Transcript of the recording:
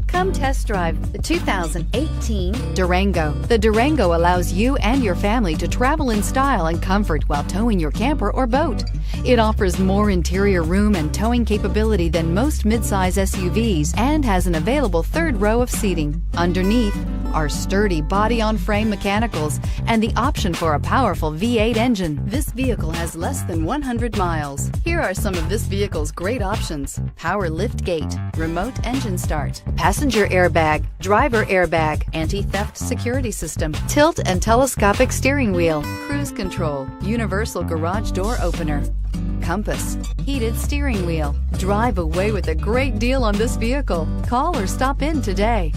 Come test drive the 2018 Durango. The Durango allows you and your family to travel in style and comfort while towing your camper or boat. It offers more interior room and towing capability than most midsize SUVs and has an available third row of seating. Underneath are sturdy body-on-frame mechanicals and the option for a powerful V8 engine. This vehicle has less than 100 miles. Here are some of this vehicle's great options: power lift gate, remote engine start, passenger airbag, driver airbag, anti-theft security system, tilt and telescopic steering wheel, cruise control, universal garage door opener, compass, heated steering wheel. Drive away with a great deal on this vehicle. Call or stop in today.